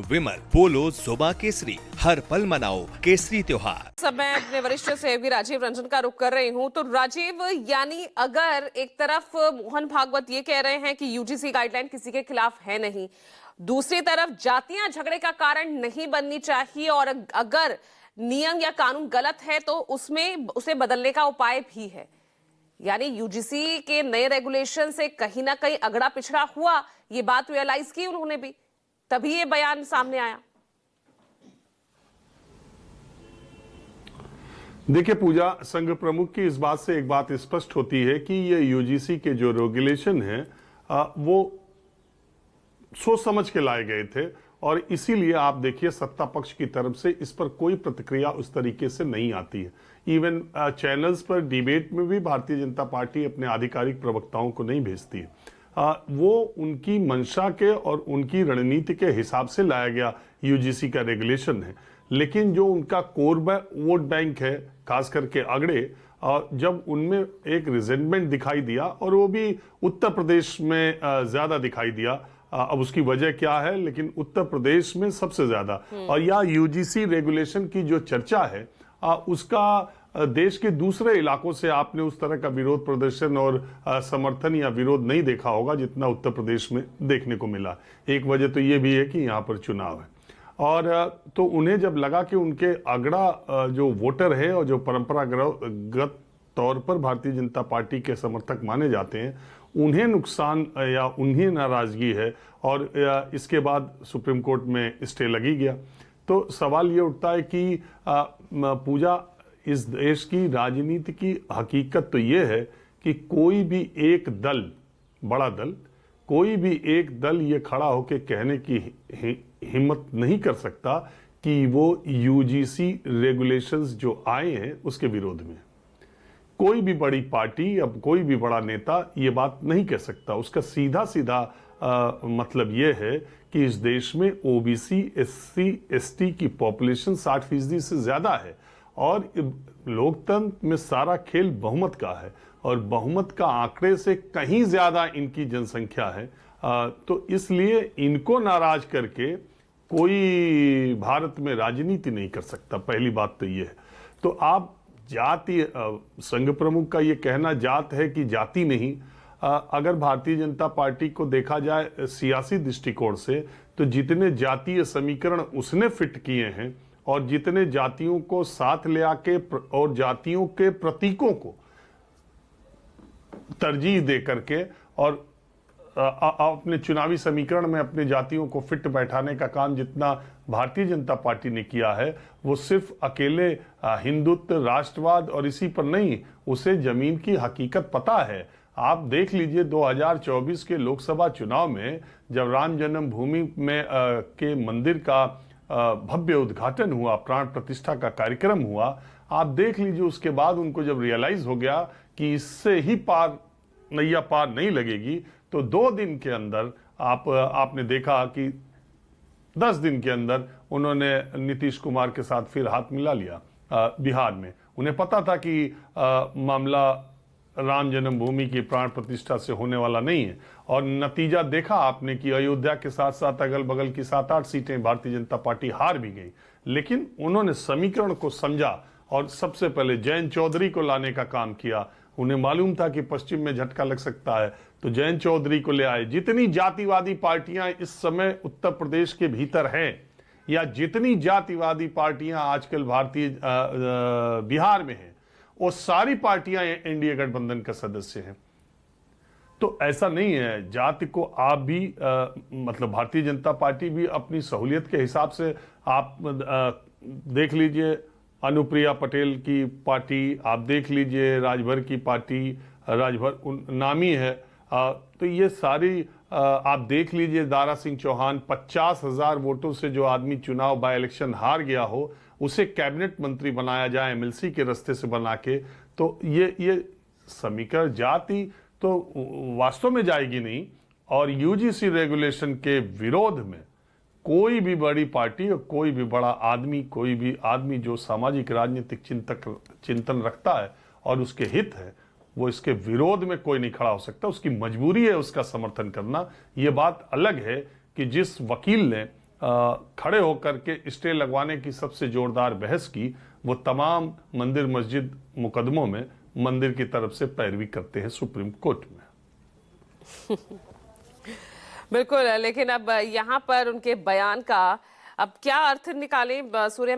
विमल पोलो जोबा केसरी, हर पल मनाओ केसरी त्योहार। सब मैं अपने वरिष्ठ सहयोगी राजीव रंजन का रुख कर रही हूं। तो राजीव, यानी अगर एक तरफ मोहन भागवत ये कह रहे हैं कि यूजीसी गाइडलाइन किसी के खिलाफ है नहीं, दूसरी तरफ जातियां झगड़े का कारण नहीं बननी चाहिए, और अगर नियम या कानून गलत है तो उसमें उसे बदलने का उपाय भी है, यानी यूजीसी के नए रेगुलेशन से कहीं ना कहीं अगड़ा पिछड़ा हुआ, ये बात रियलाइज की उन्होंने भी, तभी ये बयान सामने आया। देखिए पूजा, संघ प्रमुख की इस बात से एक बात स्पष्ट होती है कि ये यूजीसी के जो रेगुलेशन है वो सोच समझ के लाए गए थे, और इसीलिए आप देखिए सत्ता पक्ष की तरफ से इस पर कोई प्रतिक्रिया उस तरीके से नहीं आती है। इवन चैनल्स पर डिबेट में भी भारतीय जनता पार्टी अपने आधिकारिक प्रवक्ताओं को नहीं भेजती है। वो उनकी मंशा के और उनकी रणनीति के हिसाब से लाया गया यूजीसी का रेगुलेशन है, लेकिन जो उनका कोर वोट बैंक है, खास करके अगड़े, जब उनमें एक रिजेंटमेंट दिखाई दिया, और वो भी उत्तर प्रदेश में ज्यादा दिखाई दिया। अब उसकी वजह क्या है, लेकिन उत्तर प्रदेश में सबसे ज्यादा, और या यूजीसी रेगुलेशन की जो चर्चा है उसका देश के दूसरे इलाकों से आपने उस तरह का विरोध प्रदर्शन और समर्थन या विरोध नहीं देखा होगा जितना उत्तर प्रदेश में देखने को मिला। एक वजह तो ये भी है कि यहाँ पर चुनाव है, और तो उन्हें जब लगा कि उनके अगड़ा जो वोटर है और जो परंपरागत तौर पर भारतीय जनता पार्टी के समर्थक माने जाते हैं, उन्हें नुकसान या उन्हें नाराजगी है, और इसके बाद सुप्रीम कोर्ट में स्टे लगी गया। तो सवाल ये उठता है कि पूजा, इस देश की राजनीति की हकीकत तो ये है कि कोई भी एक दल, बड़ा दल, कोई भी एक दल ये खड़ा होकर कहने की हिम्मत नहीं कर सकता कि वो यूजीसी रेगुलेशंस जो आए हैं उसके विरोध में। कोई भी बड़ी पार्टी, अब कोई भी बड़ा नेता ये बात नहीं कह सकता। उसका सीधा सीधा मतलब ये है कि इस देश में ओबीसी, एससी, एसटी की पॉपुलेशन 60% से ज्यादा है, और लोकतंत्र में सारा खेल बहुमत का है, और बहुमत का आंकड़े से कहीं ज्यादा इनकी जनसंख्या है। तो इसलिए इनको नाराज करके कोई भारत में राजनीति नहीं कर सकता। पहली बात तो ये है। तो आप जाति, संघ प्रमुख का ये कहना जात है कि जाति नहीं, अगर भारतीय जनता पार्टी को देखा जाए सियासी दृष्टिकोण से, तो जितने जातीय समीकरण उसने फिट किए हैं, और जितने जातियों को साथ ले आके और जातियों के प्रतीकों को तरजीह दे करके, और अपने चुनावी समीकरण में अपने जातियों को फिट बैठाने का काम जितना भारतीय जनता पार्टी ने किया है, वो सिर्फ अकेले हिंदुत्व, राष्ट्रवाद और इसी पर नहीं, उसे जमीन की हकीकत पता है। आप देख लीजिए 2024 के लोकसभा चुनाव में जब राम जन्मभूमि में के मंदिर का भव्य उद्घाटन हुआ, प्राण प्रतिष्ठा का कार्यक्रम हुआ, आप देख लीजिए उसके बाद उनको जब रियलाइज हो गया कि इससे ही नैया पार नहीं लगेगी, तो 2 दिन के अंदर आपने देखा कि 10 दिन के अंदर उन्होंने नीतीश कुमार के साथ फिर हाथ मिला लिया बिहार में। उन्हें पता था कि मामला राम जन्मभूमि की प्राण प्रतिष्ठा से होने वाला नहीं है, और नतीजा देखा आपने कि अयोध्या के साथ साथ अगल बगल की 7-8 सीटें भारतीय जनता पार्टी हार भी गई। लेकिन उन्होंने समीकरण को समझा और सबसे पहले जयंत चौधरी को लाने का काम किया। उन्हें मालूम था कि पश्चिम में झटका लग सकता है, तो जयंत चौधरी को ले आए। जितनी जातिवादी पार्टियां इस समय उत्तर प्रदेश के भीतर हैं, या जितनी जातिवादी पार्टियां आजकल भारतीय बिहार में हैं, वो सारी पार्टियां एनडीए गठबंधन का सदस्य हैं। तो ऐसा नहीं है, जाति को आप भी मतलब भारतीय जनता पार्टी भी अपनी सहूलियत के हिसाब से, आप देख लीजिए अनुप्रिया पटेल की पार्टी, आप देख लीजिए राजभर की पार्टी, राजभर नामी है, तो ये सारी आप देख लीजिए दारा सिंह चौहान, 50,000 वोटों से जो आदमी चुनाव बाय इलेक्शन हार गया हो, उसे कैबिनेट मंत्री बनाया जाए एमएलसी के रास्ते से बना के, तो ये समीकरण जाति तो वास्तव में जाएगी नहीं। और यूजीसी रेगुलेशन के विरोध में कोई भी बड़ी पार्टी और कोई भी बड़ा आदमी, कोई भी आदमी जो सामाजिक राजनीतिक चिंतन रखता है और उसके हित है, वो इसके विरोध में कोई नहीं खड़ा हो सकता। उसकी मजबूरी है उसका समर्थन करना। ये बात अलग है कि जिस वकील ने खड़े होकर के स्टे लगवाने की सबसे जोरदार बहस की, वो तमाम मंदिर मस्जिद मुकदमों में मंदिर की तरफ से पैरवी करते हैं सुप्रीम कोर्ट में। बिल्कुल, लेकिन अब यहाँ पर उनके बयान का अब क्या अर्थ निकालें सूर्य